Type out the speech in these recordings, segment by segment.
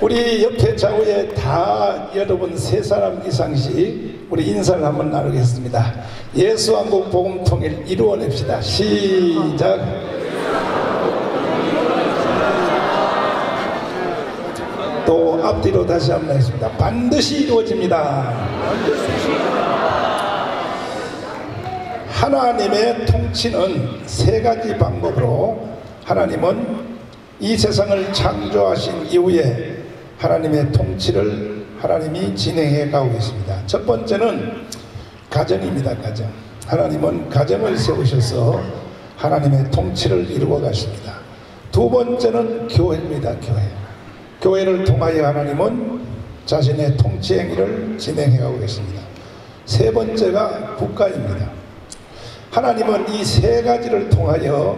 우리 옆에 좌우에 다 여러분 세 사람 이상씩 우리 인사를 한번 나누겠습니다. 예수왕국 복음통일 이루어냅시다. 시작. 또 앞뒤로 다시 한번 하겠습니다. 반드시 이루어집니다. 하나님의 통치는 세 가지 방법으로 하나님은 이 세상을 창조하신 이후에 하나님의 통치를 하나님이 진행해 가고 계십니다. 첫 번째는 가정입니다. 가정. 하나님은 가정을 세우셔서 하나님의 통치를 이루어 가십니다. 두 번째는 교회입니다. 교회. 교회를 통하여 하나님은 자신의 통치 행위를 진행해 가고 계십니다. 세 번째가 국가입니다. 하나님은 이 세 가지를 통하여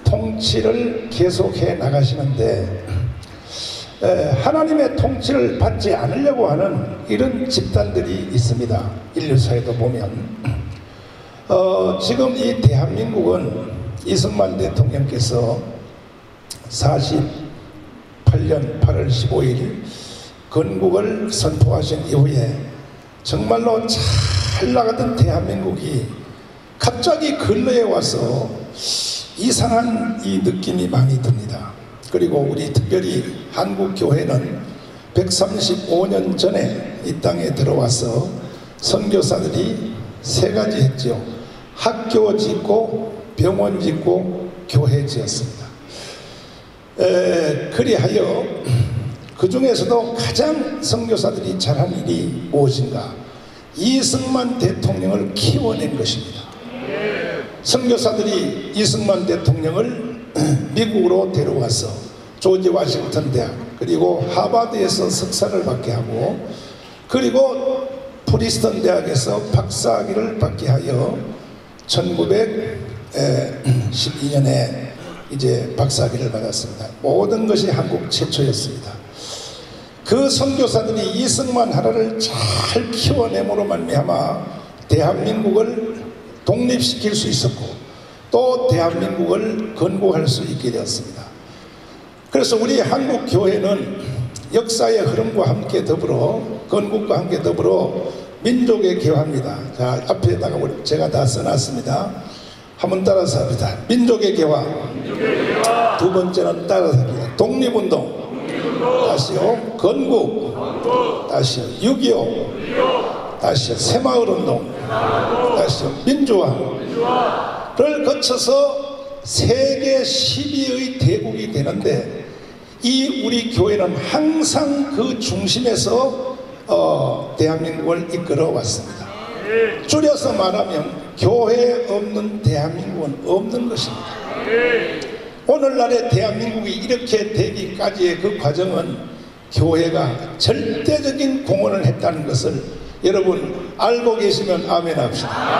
통치를 계속해 나가시는데 하나님의 통치를 받지 않으려고 하는 이런 집단들이 있습니다. 인류사에도 보면 지금 이 대한민국은 이승만 대통령께서 48년 8월 15일 건국을 선포하신 이후에 정말로 잘 나가던 대한민국이 갑자기 근래에 와서 이상한 이 느낌이 많이 듭니다. 그리고 우리 특별히 한국교회는 135년 전에 이 땅에 들어와서 선교사들이 세 가지 했죠. 학교 짓고 병원 짓고 교회 지었습니다. 그리하여 그 중에서도 가장 선교사들이 잘한 일이 무엇인가? 이승만 대통령을 키워낸 것입니다. 선교사들이 이승만 대통령을 미국으로 데려와서 조지 워싱턴 대학 그리고 하버드에서 석사를 받게 하고 그리고 프리스턴 대학에서 박사학위를 받게 하여 1912년에 이제 박사학위를 받았습니다. 모든 것이 한국 최초였습니다. 그 선교사들이 이승만 하나를 잘 키워내므로 말미암아 대한민국을 독립시킬 수 있었고 또 대한민국을 건국할 수 있게 되었습니다. 그래서 우리 한국교회는 역사의 흐름과 함께 더불어 건국과 함께 더불어 민족의 개화입니다. 자, 앞에다가 제가 다 써놨습니다. 한번 따라서 합니다. 민족의 개화. 두 번째는 따라서 합니다. 독립운동. 다시요. 건국. 다시요. 6.25. 다시요. 새마을운동. 다시요. 민주화를 거쳐서 세계 12의 대국이 되는데 이 우리 교회는 항상 그 중심에서 대한민국을 이끌어 왔습니다. 줄여서 말하면 교회 없는 대한민국은 없는 것입니다. 오늘날의 대한민국이 이렇게 되기까지의 그 과정은 교회가 절대적인 공헌을 했다는 것을 여러분 알고 계시면 아멘 합시다.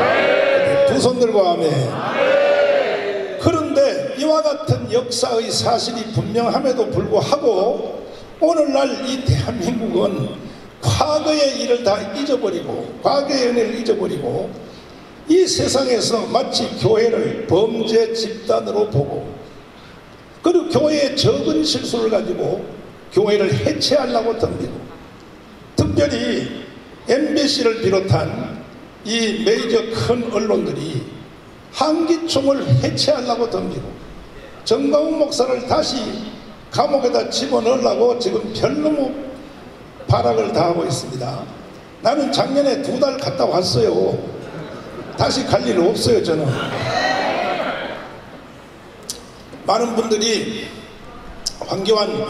두 손 들고 아멘. 그런데 이와 같은 역사의 사실이 분명함에도 불구하고 오늘날 이 대한민국은 과거의 일을 다 잊어버리고 과거의 은혜를 잊어버리고 이 세상에서 마치 교회를 범죄 집단으로 보고 그리고 교회의 적은 실수를 가지고 교회를 해체하려고 덤비고 특별히 MBC를 비롯한 이 메이저 큰 언론들이 한기총을 해체하려고 덤비고 정광훈 목사를 다시 감옥에다 집어넣으려고 지금 별놈의 발악을 다 하고 있습니다. 나는 작년에 2달 갔다 왔어요. 다시 갈 일 없어요. 저는 많은 분들이 황교안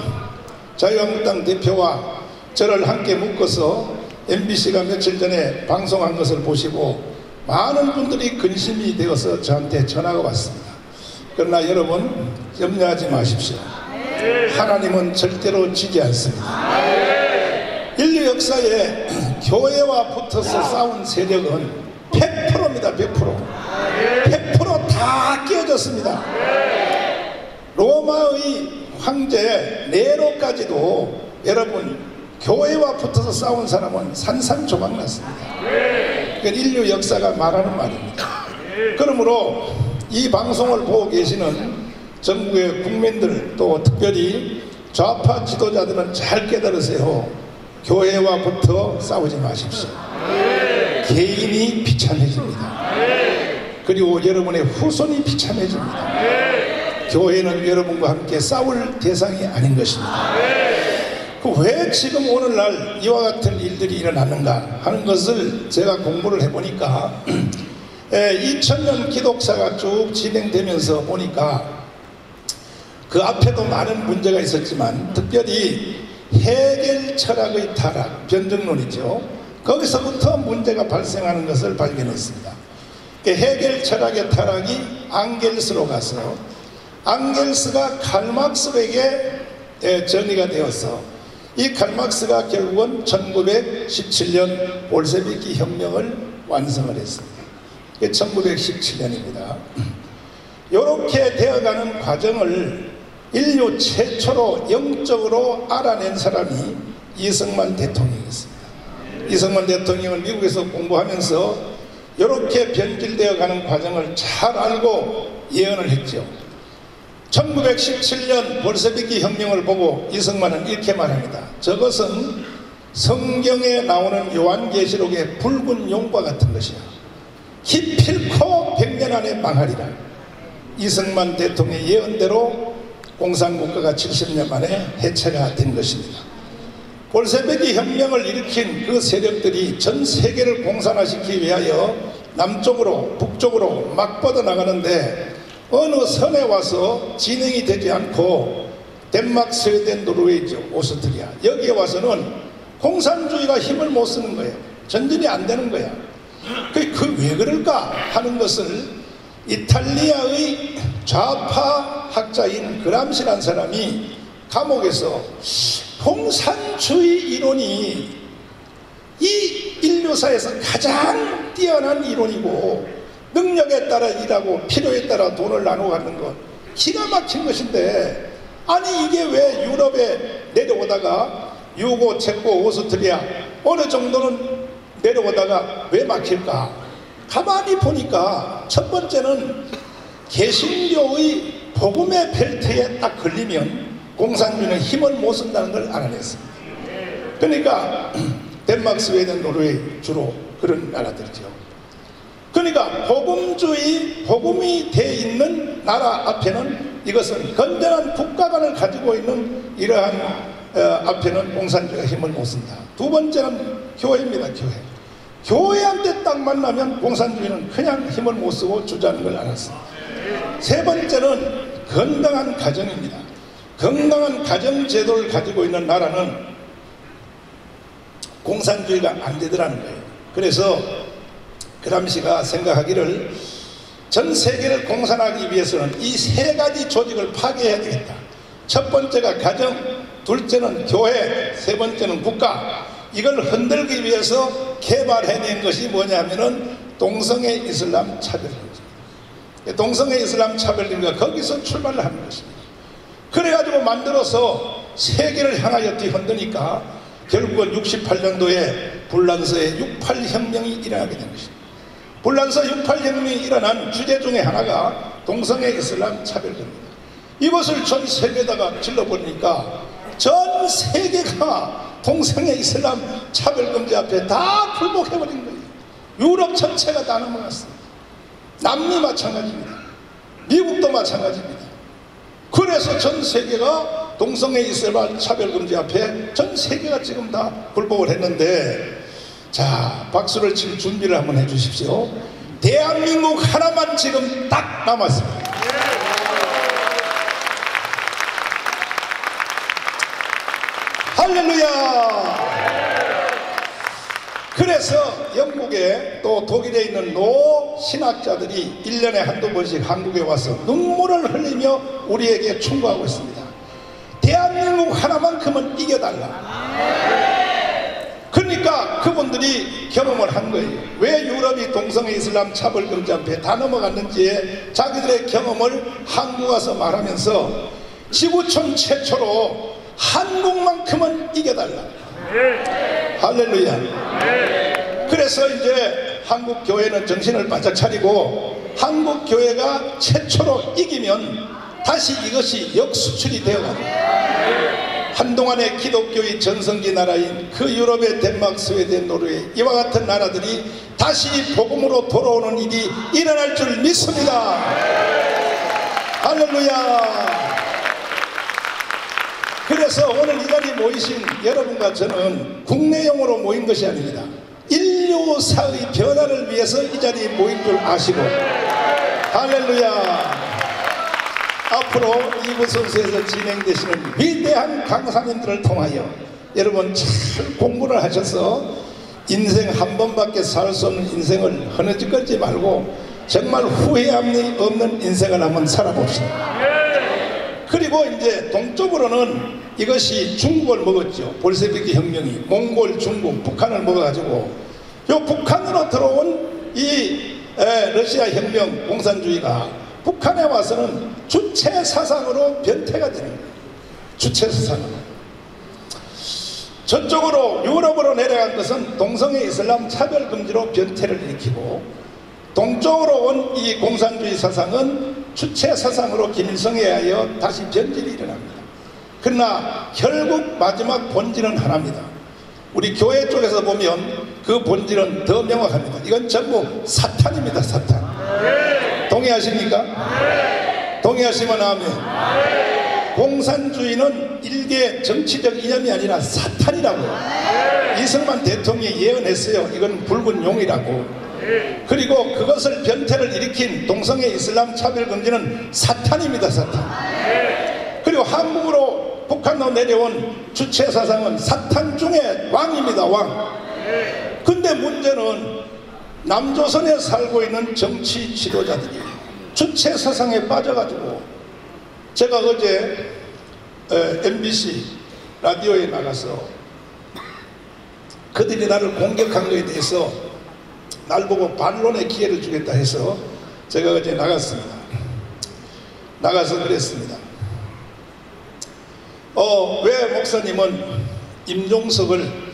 자유한국당 대표와 저를 함께 묶어서 MBC가 며칠 전에 방송한 것을 보시고 많은 분들이 근심이 되어서 저한테 전화가 왔습니다. 그러나 여러분 염려하지 마십시오. 하나님은 절대로 지지 않습니다. 인류 역사에 교회와 붙어서 싸운 세력은 100%입니다. 100% 다 깨어졌습니다. 로마의 황제 네로까지도 여러분 교회와 붙어서 싸운 사람은 산산조각 났습니다. 그러니까 인류 역사가 말하는 말입니다. 그러므로 이 방송을 보고 계시는 전국의 국민들 또 특별히 좌파 지도자들은 잘 깨달으세요. 교회와부터 싸우지 마십시오. 개인이 비참해집니다. 그리고 여러분의 후손이 비참해집니다. 교회는 여러분과 함께 싸울 대상이 아닌 것입니다. 왜 지금 오늘날 이와 같은 일들이 일어나는가 하는 것을 제가 공부를 해보니까 2000년 기독사가 쭉 진행되면서 보니까 그 앞에도 많은 문제가 있었지만 특별히 해겔 철학의 타락, 변증론이죠. 거기서부터 문제가 발생하는 것을 발견했습니다. 해겔 철학의 타락이 앙겔스로 가서 앙겔스가 칼막스에게 전이가 되어서 이 칼막스가 결국은 1917년 볼셰비키 혁명을 완성을 했습니다. 1917년입니다. 이렇게 되어가는 과정을 인류 최초로 영적으로 알아낸 사람이 이승만 대통령이었습니다. 이승만 대통령은 미국에서 공부하면서 이렇게 변질되어 가는 과정을 잘 알고 예언을 했죠. 1917년 볼셰비키 혁명을 보고 이승만은 이렇게 말합니다. 저것은 성경에 나오는 요한계시록의 붉은 용과 같은 것이야. 기필코 100년 안에 망하리라. 이승만 대통령의 예언대로 공산국가가 70년 만에 해체가 된 것입니다. 볼셰비키 혁명을 일으킨 그 세력들이 전 세계를 공산화시키기 위하여 남쪽으로 북쪽으로 막 뻗어나가는데 어느 섬에 와서 진행이 되지 않고 덴마크, 스웨덴, 노르웨이죠, 오스트리아 여기에 와서는 공산주의가 힘을 못 쓰는 거예요. 전진이 안 되는 거야. 그 왜 그럴까 하는 것을 이탈리아의 좌파 학자인 그람시라는 사람이 감옥에서 공산주의 이론이 이 인류사에서 가장 뛰어난 이론이고 능력에 따라 일하고 필요에 따라 돈을 나누어 갖는 것 기가 막힌 것인데, 아니 이게 왜 유럽에 내려오다가 유고, 체코, 오스트리아 어느 정도는 내려오다가 왜 막힐까? 가만히 보니까 첫 번째는 개신교의 복음의 벨트에 딱 걸리면 공산주의는 힘을 못 쓴다는 걸 알아냈습니다. 그러니까 덴마크, 스웨덴, 노르웨이 주로 그런 나라들이죠. 그러니까 복음주의, 복음이 돼 있는 나라 앞에는 이것은 건전한 국가관을 가지고 있는 이러한 앞에는 공산주의가 힘을 못 쓴다. 두 번째는 교회입니다. 교회한테 딱 만나면 공산주의는 그냥 힘을 못 쓰고 주저하는 걸 알았습니다. 세 번째는 건강한 가정입니다. 건강한 가정제도를 가지고 있는 나라는 공산주의가 안 되더라는 거예요. 그래서 그람시가 생각하기를 전 세계를 공산하기 위해서는 이 세 가지 조직을 파괴해야 되겠다. 첫 번째가 가정, 둘째는 교회, 세 번째는 국가. 이걸 흔들기 위해서 개발해낸 것이 뭐냐면은 동성애 이슬람 차별금지. 동성애 이슬람 차별금지가 거기서 출발을 하는 것입니다. 그래가지고 만들어서 세계를 향하여 뒤흔드니까 결국은 68년도에 불란서의 68혁명이 일어나게 된 것입니다. 불란서 68혁명이 일어난 주제 중에 하나가 동성애 이슬람 차별금지입니다. 이것을 전 세계에다가 질러버리니까 전 세계가 동성애 이슬람 차별금지 앞에 다 굴복해버린 거예요. 유럽 전체가 다 넘어갔습니다. 남미 마찬가지입니다. 미국도 마찬가지입니다. 그래서 전 세계가 동성애 이슬람 차별금지 앞에 전 세계가 지금 다 굴복을 했는데, 자, 박수를 칠 준비를 한번 해주십시오. 대한민국 하나만 지금 딱 남았습니다. 할렐루야. 그래서 영국에 또 독일에 있는 노 신학자들이 1년에 한두 번씩 한국에 와서 눈물을 흘리며 우리에게 충고하고 있습니다. 대한민국 하나만큼은 이겨달라. 그러니까 그분들이 경험을 한 거예요. 왜 유럽이 동성애 이슬람 차별금지 앞에 다 넘어갔는지에 자기들의 경험을 한국 와서 말하면서 지구촌 최초로 한국만큼은 이겨달라. 할렐루야. 그래서 이제 한국 교회는 정신을 바짝 차리고 한국 교회가 최초로 이기면 다시 이것이 역수출이 되어가고 한동안의 기독교의 전성기 나라인 그 유럽의 덴마크, 스웨덴, 노르웨이 이와 같은 나라들이 다시 복음으로 돌아오는 일이 일어날 줄 믿습니다. 할렐루야. 그래서 오늘 이 자리에 모이신 여러분과 저는 국내용으로 모인 것이 아닙니다. 인류사의 변화를 위해서 이 자리에 모인 줄 아시고, 할렐루야. 앞으로 이구선수에서 진행되시는 위대한 강사님들을 통하여 여러분 잘 공부를 하셔서 인생 한 번밖에 살 수 없는 인생을 흐느적거리지 말고 정말 후회함이 없는 인생을 한번 살아봅시다. 그리고 이제 동쪽으로는 이것이 중국을 먹었죠. 볼셰비키 혁명이 몽골, 중국, 북한을 먹어가지고 요 북한으로 들어온 이 러시아 혁명 공산주의가 북한에 와서는 주체 사상으로 변태가 되는 거예요. 주체 사상으로. 저쪽으로 유럽으로 내려간 것은 동성애 이슬람 차별 금지로 변태를 일으키고, 동쪽으로 온 이 공산주의 사상은 주체 사상으로 김일성에 의하여 다시 변질이 일어납니다. 그러나 결국 마지막 본질은 하나입니다. 우리 교회 쪽에서 보면 그 본질은 더 명확합니다. 이건 전부 사탄입니다. 사탄. 동의하십니까? 동의하시면 아멘. 공산주의는 일개 정치적 이념이 아니라 사탄이라고요. 이승만 대통령이 예언했어요. 이건 붉은 용이라고. 그리고 그것을 변태를 일으킨 동성애 이슬람 차별금지는 사탄입니다. 사탄. 그리고 한국으로 북한으로 내려온 주체사상은 사탄 중에 왕입니다. 왕. 근데 문제는 남조선에 살고 있는 정치 지도자들이 주체사상에 빠져가지고, 제가 어제 MBC 라디오에 나가서 그들이 나를 공격한 것에 대해서 날 보고 반론의 기회를 주겠다 해서 제가 어제 나갔습니다. 나가서 그랬습니다. 왜 목사님은 임종석을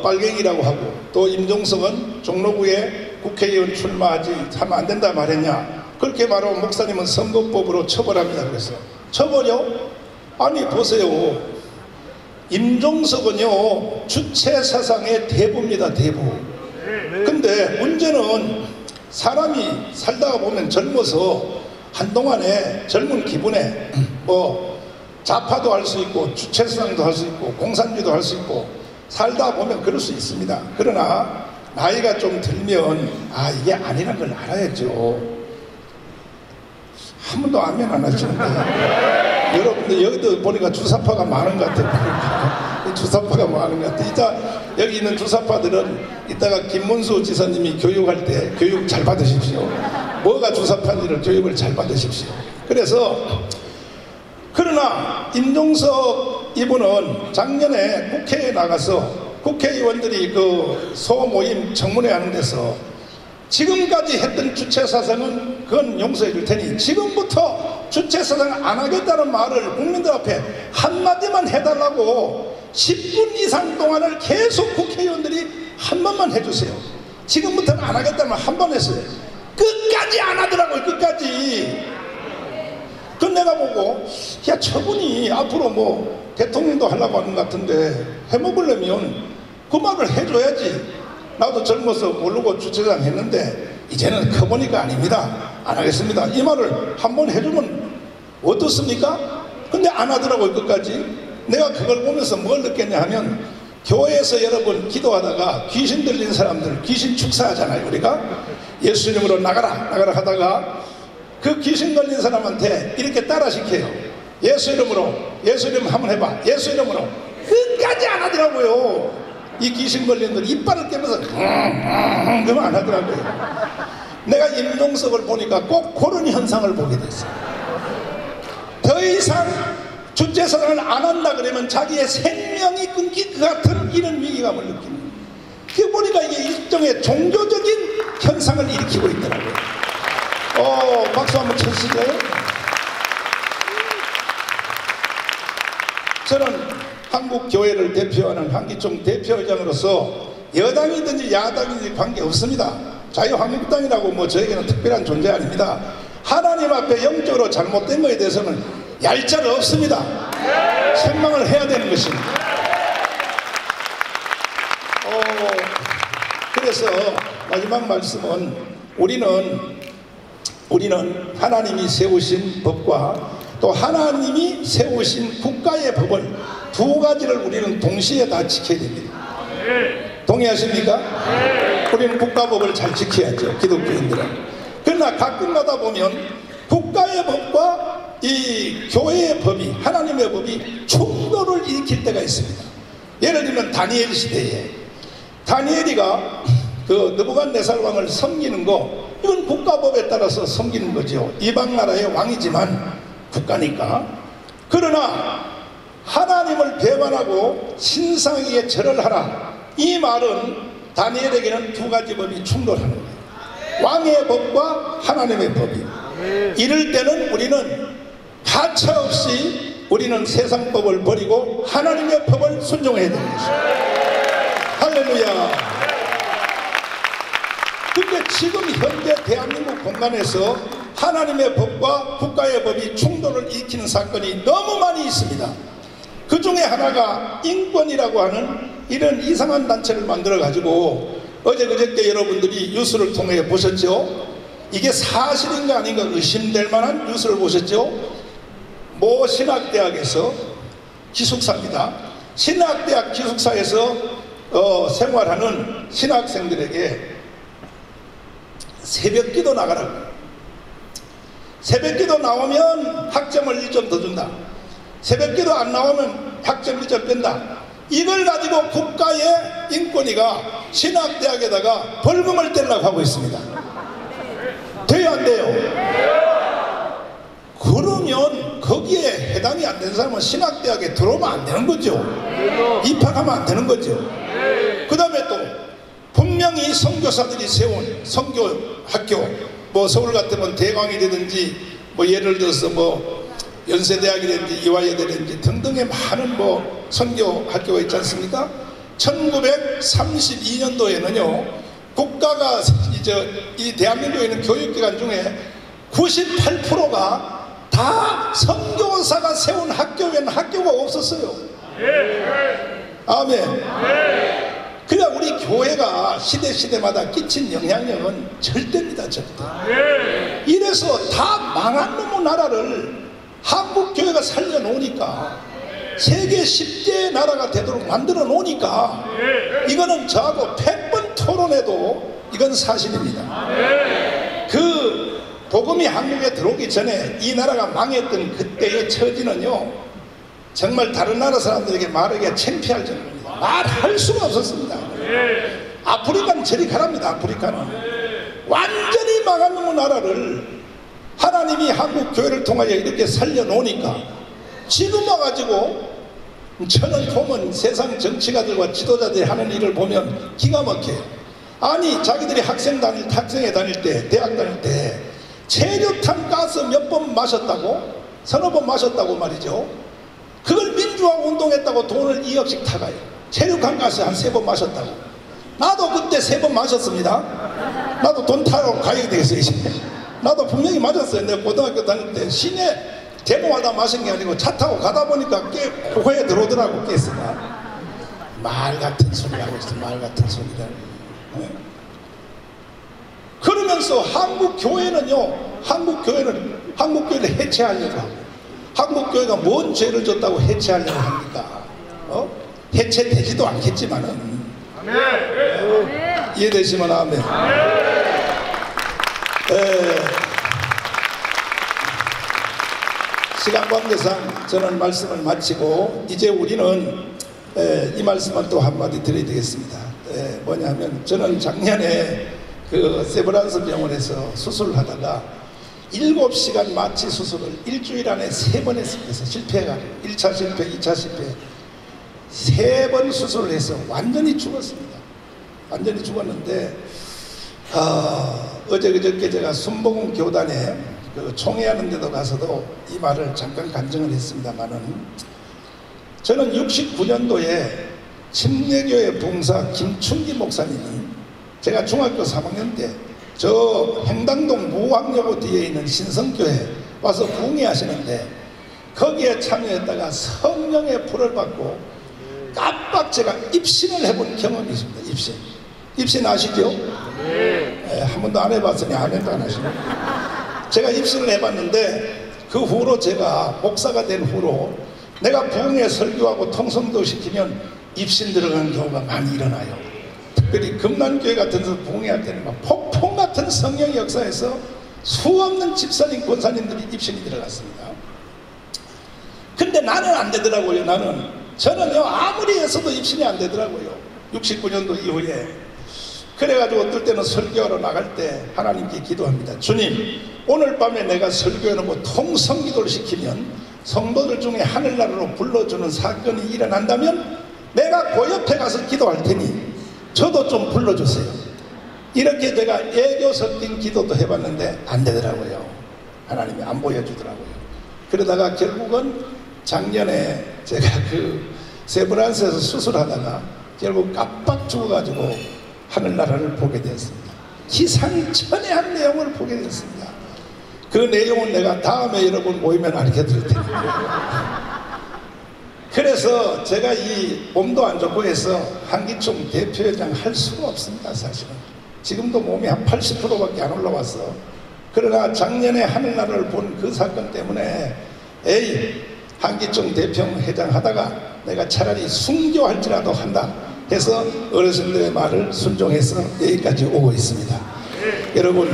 빨갱이라고 하고 또 임종석은 종로구에 국회의원 출마하지 하면 안 된다 말했냐. 그렇게 말하고 목사님은 선거법으로 처벌합니다. 그래서 처벌요? 아니 보세요. 임종석은요 주체사상의 대부입니다. 대부. 근데 문제는 사람이 살다가 보면 젊어서 한동안에 젊은 기분에 뭐 좌파도 할 수 있고 주체사상도 할 수 있고 공산주의도 할 수 있고 살다 보면 그럴 수 있습니다. 그러나 나이가 좀 들면 이게 아니란 걸 알아야죠. 한 번도 아멘 안 하시는데 여러분들 여기도 보니까 주사파가 많은 것 같아요. 주사파가 많은 것 같아요. 이따 여기 있는 주사파들은 이따가 김문수 지사님이 교육할 때 교육 잘 받으십시오. 뭐가 주사파인지를 교육을 잘 받으십시오. 그래서 그러나 임종석 이분은 작년에 국회에 나가서 국회의원들이 그 소모임 청문회 하는 데서 지금까지 했던 주체사상은 그건 용서해 줄 테니 지금부터 주체사상 안 하겠다는 말을 국민들 앞에 한마디만 해달라고 10분 이상 동안을 계속 국회의원들이 한 번만 해주세요. 지금부터는 안 하겠다는 말 한 번 했어요. 끝까지 안 하더라고요. 끝까지. 그 내가 보고 야 저분이 앞으로 뭐 대통령도 하려고 하는 것 같은데 해먹으려면 그 말을 해줘야지. 나도 젊어서 모르고 주체장 했는데 이제는 커보니까 아닙니다. 안 하겠습니다. 이 말을 한번 해주면 어떻습니까? 근데 안 하더라고요. 끝까지. 내가 그걸 보면서 뭘 느꼈냐 하면 교회에서 여러분 기도하다가 귀신 들린 사람들 귀신 축사하잖아요. 우리가 예수 이름으로 나가라 나가라 하다가 그 귀신 걸린 사람한테 이렇게 따라 시켜요. 예수 이름으로 예수 이름 한번 해봐. 예수 이름으로. 끝까지 안 하더라고요. 이 귀신 걸린 들 이빨을 깨면서 그러면 안 하더라고요. 내가 임종석을 보니까 꼭 그런 현상을 보게 됐어요. 더 이상 주체사상을 안 한다 그러면 자기의 생명이 끊길 것 같은 이런 위기감을 느끼는 거예요. 그 보니까 이게 일종의 종교적인 현상을 일으키고 있더라고요. 박수 한번 쳐주실까요? 저는 한국 교회를 대표하는 한기총 대표의장으로서 여당이든지 야당이든지 관계없습니다. 자유한국당이라고 뭐 저에게는 특별한 존재 아닙니다. 하나님 앞에 영적으로 잘못된 것에 대해서는 얄짤 없습니다. 생망을 해야 되는 것입니다. 그래서 마지막 말씀은 우리는 하나님이 세우신 법과 또 하나님이 세우신 국가의 법을 두 가지를 우리는 동시에 다 지켜야 됩니다. 동의하십니까? 우리는 국가법을 잘 지켜야죠, 기독교인들은. 그러나 가끔가다 보면 국가의 법과 이 교회의 법이, 하나님의 법이 충돌을 일으킬 때가 있습니다. 예를 들면 다니엘 시대에 다니엘이가 그 느부갓네살 왕을 섬기는 거, 이건 국가법에 따라서 섬기는 거죠. 이방 나라의 왕이지만 국가니까. 그러나 하나님을 배반하고 신상에게 절을 하라, 이 말은 다니엘에게는 두 가지 법이 충돌하는 거예요. 왕의 법과 하나님의 법이. 이럴 때는 우리는 가차없이 우리는 세상법을 버리고 하나님의 법을 순종해야 되는 것입니다. 할렐루야. 근데 지금 현재 대한민국 공간에서 하나님의 법과 국가의 법이 충돌을 일으키는 사건이 너무 많이 있습니다. 그 중에 하나가 인권이라고 하는 이런 이상한 단체를 만들어 가지고 어제 그저께 여러분들이 뉴스를 통해 보셨죠? 이게 사실인가 아닌가 의심될 만한 뉴스를 보셨죠? 모 신학대학에서 기숙사입니다. 신학대학 기숙사에서 생활하는 신학생들에게 새벽기도 나가라고. 새벽기도 나오면 학점을 1점 더 준다. 새벽기도 안 나오면 학점 1점 뺀다. 이걸 가지고 국가의 인권위가 신학대학에다가 벌금을 떼려고 하고 있습니다. 돼요, 안 돼요? 그러면 거기에 해당이 안 되는 사람은 신학대학에 들어오면 안 되는 거죠. 입학하면 안 되는 거죠. 그 다음에 또 분명히 선교사들이 세운 선교학교, 뭐 서울 같으면 대광이라든지 뭐 예를 들어서 뭐 연세대학이라든지 이화여대라든지 등등의 많은 뭐 선교학교가 있지 않습니까? 1932년도에는요 국가가 이 대한민국에 있는 교육기관 중에 98%가 다 선교사가 세운 학교 외에는 학교가 없었어요. 아멘. 그러니까 우리 교회가 시대마다 끼친 영향력은 절대입니다, 절대. 이래서 다 망한 놈의 나라를 한국 교회가 살려놓으니까, 세계 10대 나라가 되도록 만들어 놓으니까, 이거는 저하고 100번 토론해도 이건 사실입니다. 그 복음이 한국에 들어오기 전에 이 나라가 망했던 그때의 처지는요, 정말 다른 나라 사람들에게 말하기가 창피할 정도입니다. 말할 수가 없었습니다. 아프리카는 저리 가랍니다. 아프리카는 완전히 망한 놈의 나라를 하나님이 한국 교회를 통하여 이렇게 살려놓으니까 지금 와가지고 저는 보면 세상 정치가들과 지도자들이 하는 일을 보면 기가 막혀요. 아니 자기들이 학생회 다닐 때, 대학 다닐 때 체류탄 가스 몇 번 마셨다고, 서너 번 마셨다고 말이죠. 그걸 민주화 운동했다고 돈을 2억씩 타가요. 체류탄 가스 한 3번 마셨다고. 나도 그때 3번 마셨습니다. 나도 돈 타러 가야 되겠어요. 나도 분명히 맞았어요. 내가 고등학교 다닐 때 시내 데모하다 마신 게 아니고 차 타고 가다 보니까 호에 들어오더라고. 깨스가 말 같은 소리 하고 있어. 말 같은 소리를. 그러면서 한국 교회를 해체하려고 하고, 한국 교회가 뭔 죄를 졌다고 해체하려고 합니까? 해체되지도 않겠지만은. 이해되시면 아멘. 시간 관계상 저는 말씀을 마치고 이제 우리는 이 말씀을 또 한마디 드려야 되겠습니다. 뭐냐면 저는 작년에 그 세브란스 병원에서 수술을 하다가 7시간 마취 수술을 일주일 안에 3번 했습니다. 실패해가지고 1차 실패, 2차 실패 3번 수술을 해서 완전히 죽었습니다. 완전히 죽었는데 어제 그저께 제가 순복음 교단에 그 총회하는 데도 가서도 이 말을 잠깐 간증을 했습니다만은, 저는 69년도에 침례교회 봉사 김춘기 목사님이 제가 중학교 3학년 때 저 행당동 무왕여고 뒤에 있는 신성교회 와서 부흥회 하시는데, 거기에 참여했다가 성령의 불을 받고 깜빡 제가 입신을 해본 경험이 있습니다. 입신 아시죠? 한 번도 안 해봤으니 아멘도 안 하시네. 제가 입신을 해봤는데 그 후로 제가 목사가 된 후로 내가 부흥회 설교하고 통성도 시키면 입신 들어가는 경우가 많이 일어나요. 특별히 금난교회 같은 데서 부흥회 할 때는 막 폭풍 같은 성령의 역사에서 수없는 집사님 권사님들이 입신이 들어갔습니다. 근데 나는 안 되더라고요. 저는요 아무리 해서도 입신이 안 되더라고요. 69년도 이후에. 그래가지고 어떨 때는 설교하러 나갈 때 하나님께 기도합니다. 주님, 오늘 밤에 내가 설교해놓고 통성기도를 시키면 성도들 중에 하늘나라로 불러주는 사건이 일어난다면 내가 그 옆에 가서 기도할 테니 저도 좀 불러주세요. 이렇게 제가 애교 섞인 기도도 해봤는데 안 되더라고요. 하나님이 안 보여주더라고요. 그러다가 결국은 작년에 제가 그 세브란스에서 수술하다가 결국 깜빡 죽어가지고 하늘나라를 보게 되었습니다. 기상천외한 내용을 보게 되었습니다. 그 내용은 내가 다음에 여러분 모이면 알려드릴 테니까. 그래서 제가 이 몸도 안 좋고 해서 한기총 대표회장 할 수가 없습니다. 사실은 지금도 몸이 한 80%밖에 안 올라왔어. 그러나 작년에 하늘나라를 본 그 사건 때문에 한기총 대표회장 하다가 내가 차라리 순교할지라도 한다 해서 어르신들의 말을 순종해서 여기까지 오고 있습니다. 여러분,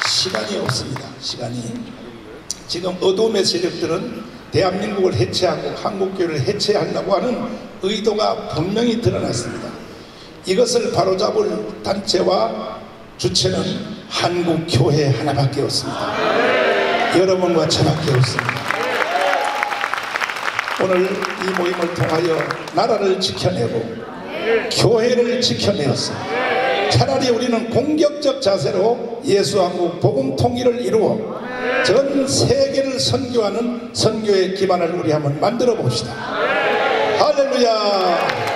시간이 없습니다. 지금 어둠의 세력들은 대한민국을 해체하고 한국교회를 해체하려고 하는 의도가 분명히 드러났습니다. 이것을 바로잡을 단체와 주체는 한국교회 하나밖에 없습니다. 여러분과 저밖에 없습니다. 오늘 이 모임을 통하여 나라를 지켜내고 교회를 지켜내었습니다. 차라리 우리는 공격적 자세로 예수한국 복음 통일을 이루어 전 세계를 선교하는 선교의 기반을 우리 한번 만들어 봅시다. 할렐루야.